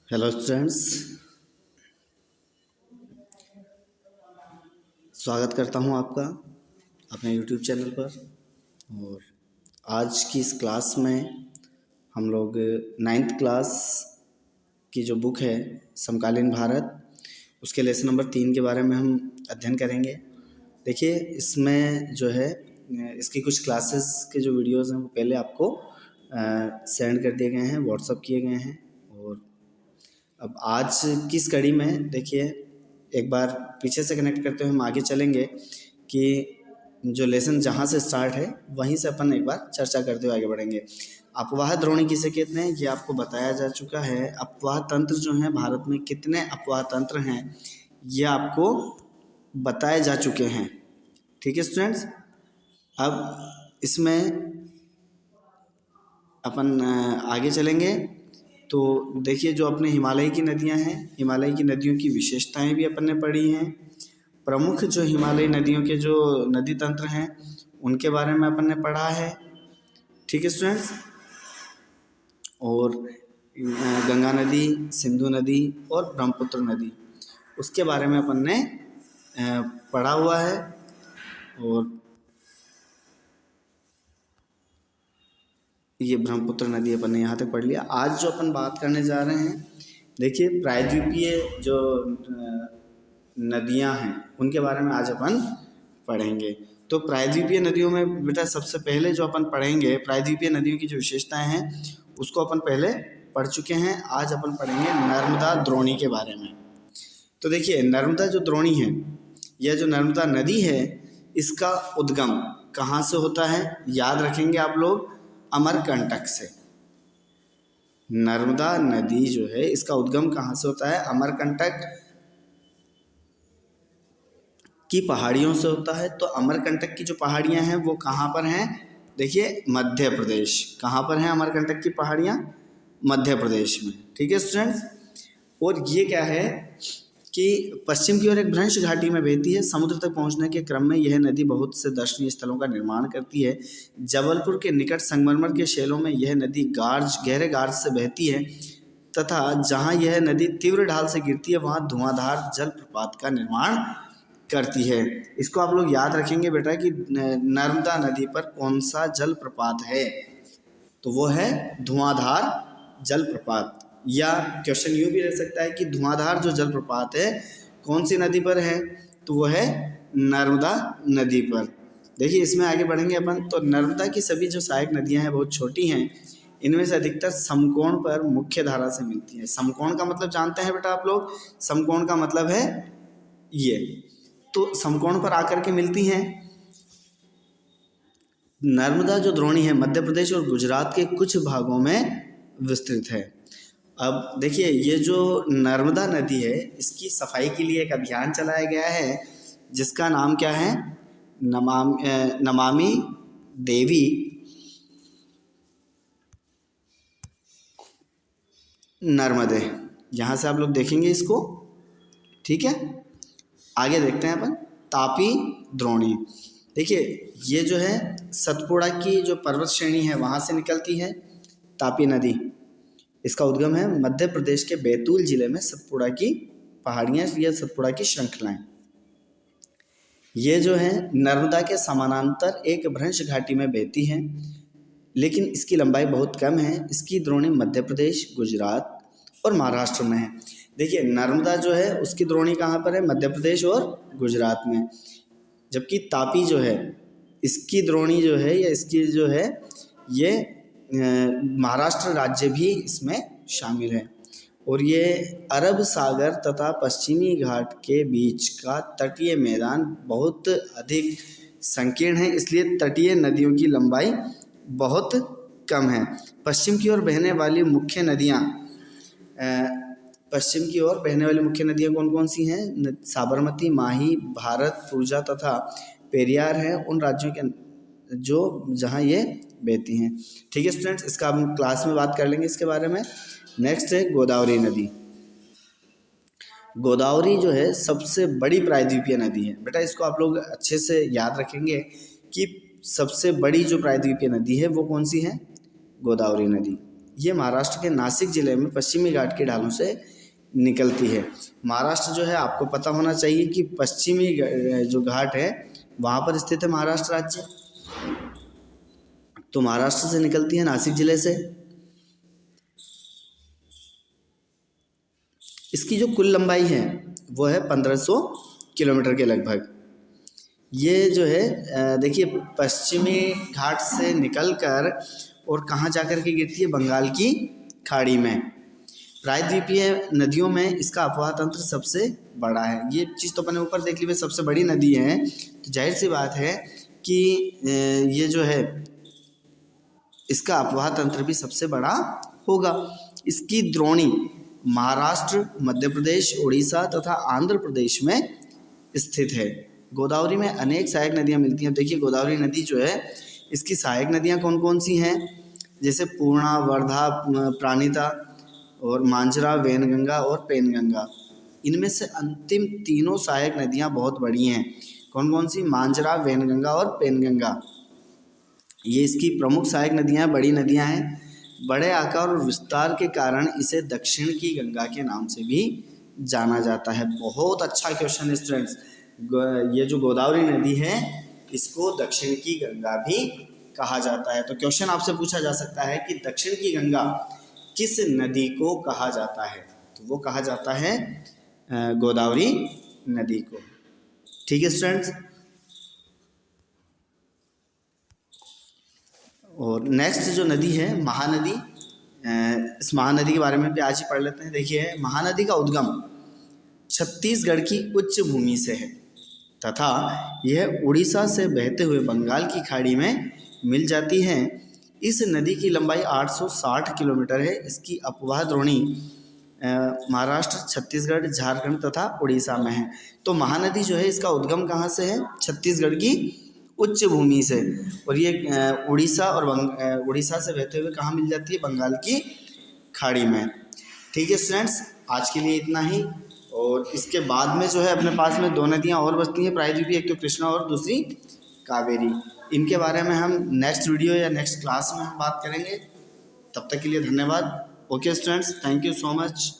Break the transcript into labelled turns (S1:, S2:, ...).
S1: Hello students, स्वागत करता हूं आपका अपने यूट्यूब चैनल पर। और आज की इस क्लास में हम लोग नाइन्थ क्लास की जो बुक है समकालीन भारत, उसके लेसन नंबर 3 के बारे में हम अध्ययन करेंगे। देखिए, इसमें जो है इसकी कुछ क्लासेस के जो वीडियोज़ हैं वो पहले आपको सेंड कर दिए गए हैं, व्हाट्सअप किए गए हैं। और अब आज की इस कड़ी में देखिए, एक बार पीछे से कनेक्ट करते हुए हम आगे चलेंगे कि जो लेसन जहाँ से स्टार्ट है वहीं से अपन एक बार चर्चा करते हुए आगे बढ़ेंगे। अपवाह द्रोणी किसे कहते हैं ये आपको बताया जा चुका है। अपवाह तंत्र जो हैं, भारत में कितने अपवाह तंत्र हैं ये आपको बताए जा चुके हैं। ठीक है स्टूडेंट्स, अब इसमें अपन आगे चलेंगे। तो देखिए, जो अपने हिमालय की नदियां हैं, हिमालय की नदियों की विशेषताएं भी अपन ने पढ़ी हैं। प्रमुख जो हिमालयी नदियों के जो नदी तंत्र हैं उनके बारे में अपन ने पढ़ा है। ठीक है स्टूडेंट्स, और गंगा नदी, सिंधु नदी और ब्रह्मपुत्र नदी, उसके बारे में अपन ने पढ़ा हुआ है। और ये ब्रह्मपुत्र नदी अपन ने यहाँ तक पढ़ लिया। आज जो अपन बात करने जा रहे हैं, देखिए, प्रायद्वीपीय जो नदियाँ हैं उनके बारे में आज अपन पढ़ेंगे। तो प्रायद्वीपीय नदियों में बेटा सबसे पहले जो अपन पढ़ेंगे, प्रायद्वीपीय नदियों की जो विशेषताएं हैं उसको अपन पहले पढ़ चुके हैं। आज अपन पढ़ेंगे नर्मदा द्रोणी के बारे में। तो देखिए, नर्मदा जो द्रोणी है, यह जो नर्मदा नदी है, इसका उद्गम कहाँ से होता है? याद रखेंगे आप लोग, अमरकंटक से। नर्मदा नदी जो है इसका उद्गम कहाँ से होता है? अमरकंटक की पहाड़ियों से होता है। तो अमरकंटक की जो पहाड़ियाँ हैं वो कहाँ पर हैं? देखिए, मध्य प्रदेश। कहाँ पर हैं अमरकंटक की पहाड़ियाँ? मध्य प्रदेश में। ठीक है स्टूडेंट्स, और ये क्या है कि पश्चिम की ओर एक भ्रंश घाटी में बहती है। समुद्र तक पहुंचने के क्रम में यह नदी बहुत से दर्शनीय स्थलों का निर्माण करती है। जबलपुर के निकट संगमरमर के शैलों में यह नदी गहरे गार्ज से बहती है तथा जहां यह नदी तीव्र ढाल से गिरती है वहां धुआंधार जलप्रपात का निर्माण करती है। इसको आप लोग याद रखेंगे बेटा कि नर्मदा नदी पर कौन सा जलप्रपात है, तो वो है धुआंधार जलप्रपात। या क्वेश्चन यूँ भी रह सकता है कि धुआंधार जो जलप्रपात है कौन सी नदी पर है, तो वो है नर्मदा नदी पर। देखिए, इसमें आगे बढ़ेंगे अपन। तो नर्मदा की सभी जो सहायक नदियां हैं बहुत छोटी हैं। इनमें से अधिकतर समकोण पर मुख्य धारा से मिलती हैं। समकोण का मतलब जानते हैं बेटा आप लोग? समकोण का मतलब है ये, तो समकोण पर आकर के मिलती हैं। नर्मदा जो द्रोणी है मध्य प्रदेश और गुजरात के कुछ भागों में विस्तृत है। अब देखिए, ये जो नर्मदा नदी है इसकी सफाई के लिए एक अभियान चलाया गया है जिसका नाम क्या है? नमामि देवी नर्मदे। यहाँ से आप लोग देखेंगे इसको। ठीक है, आगे देखते हैं अपन तापी द्रोणी। देखिए, ये जो है सतपुड़ा की जो पर्वत श्रेणी है वहाँ से निकलती है तापी नदी। इसका उद्गम है मध्य प्रदेश के बैतूल जिले में सतपुड़ा की पहाड़ियाँ या सतपुड़ा की श्रृंखलाएं। ये जो है नर्मदा के समानांतर एक भ्रंश घाटी में बहती हैं, लेकिन इसकी लंबाई बहुत कम है। इसकी द्रोणी मध्य प्रदेश, गुजरात और महाराष्ट्र में है। देखिए, नर्मदा जो है उसकी द्रोणी कहाँ पर है? मध्य प्रदेश और गुजरात में। जबकि तापी जो है इसकी द्रोणी जो है या इसकी जो है ये महाराष्ट्र राज्य भी इसमें शामिल है। और ये अरब सागर तथा पश्चिमी घाट के बीच का तटीय मैदान बहुत अधिक संकीर्ण है, इसलिए तटीय नदियों की लंबाई बहुत कम है। पश्चिम की ओर बहने वाली मुख्य नदियाँ कौन कौन सी हैं? साबरमती, माही, भारत, पूजा तथा पेरियार हैं उन राज्यों के जो जहाँ ये बहती हैं। ठीक है स्टूडेंट्स, इसका हम क्लास में बात कर लेंगे इसके बारे में। नेक्स्ट है गोदावरी नदी। गोदावरी जो है सबसे बड़ी प्रायद्वीपीय नदी है। बेटा, इसको आप लोग अच्छे से याद रखेंगे कि सबसे बड़ी जो प्रायद्वीपीय नदी है वो कौन सी है? गोदावरी नदी। ये महाराष्ट्र के नासिक जिले में पश्चिमी घाट की ढालों से निकलती है। महाराष्ट्र जो है आपको पता होना चाहिए कि पश्चिमी जो घाट है वहाँ पर स्थित है महाराष्ट्र राज्य। तो महाराष्ट्र से निकलती है नासिक जिले से। इसकी जो कुल लंबाई है वो है 1500 किलोमीटर के लगभग। ये जो है देखिए पश्चिमी घाट से निकलकर और कहाँ जाकर के गिरती है, बंगाल की खाड़ी में। प्रायद्वीपीय नदियों में इसका अपवाह तंत्र सबसे बड़ा है। ये चीज़ तो अपने ऊपर देख ली, सबसे बड़ी नदी है तो जाहिर सी बात है कि ये जो है इसका अपवाह तंत्र भी सबसे बड़ा होगा। इसकी द्रोणी महाराष्ट्र, मध्य प्रदेश, उड़ीसा तथा आंध्र प्रदेश में स्थित है। गोदावरी में अनेक सहायक नदियाँ मिलती हैं। देखिए गोदावरी नदी जो है इसकी सहायक नदियाँ कौन कौन सी हैं, जैसे पूर्णा, वर्धा, प्राणिता और मांजरा, वैनगंगा और पेनगंगा। इनमें से अंतिम तीनों सहायक नदियाँ बहुत बड़ी हैं। कौन कौन सी, मांजरा, वैनगंगा और पेनगंगा। ये इसकी प्रमुख सहायक नदियाँ हैं, बड़ी नदियाँ हैं। बड़े आकार और विस्तार के कारण इसे दक्षिण की गंगा के नाम से भी जाना जाता है। बहुत अच्छा क्वेश्चन है स्टूडेंट्स। ये जो गोदावरी नदी है इसको दक्षिण की गंगा भी कहा जाता है। तो क्वेश्चन आपसे पूछा जा सकता है कि दक्षिण की गंगा किस नदी को कहा जाता है, तो वो कहा जाता है गोदावरी नदी को। ठीक है स्टूडेंट्स। और नेक्स्ट जो नदी है महानदी, इस महानदी के बारे में भी आज ही पढ़ लेते हैं। देखिए महानदी का उद्गम छत्तीसगढ़ की उच्च भूमि से है तथा यह उड़ीसा से बहते हुए बंगाल की खाड़ी में मिल जाती है। इस नदी की लंबाई 860 किलोमीटर है। इसकी अपवाह द्रोणी महाराष्ट्र, छत्तीसगढ़, झारखंड तथा उड़ीसा में है। तो महानदी जो है इसका उद्गम कहाँ से है, छत्तीसगढ़ की उच्च भूमि से, और ये उड़ीसा और उड़ीसा से बहते हुए कहाँ मिल जाती है, बंगाल की खाड़ी में। ठीक है स्टूडेंट्स, आज के लिए इतना ही। और इसके बाद में जो है अपने पास में दो नदियाँ और बचती हैं प्रायद्वीपीय, एक तो कृष्णा और दूसरी कावेरी। इनके बारे में हम नेक्स्ट वीडियो या नेक्स्ट क्लास में हम बात करेंगे। तब तक के लिए धन्यवाद। Okay students, thank you so much.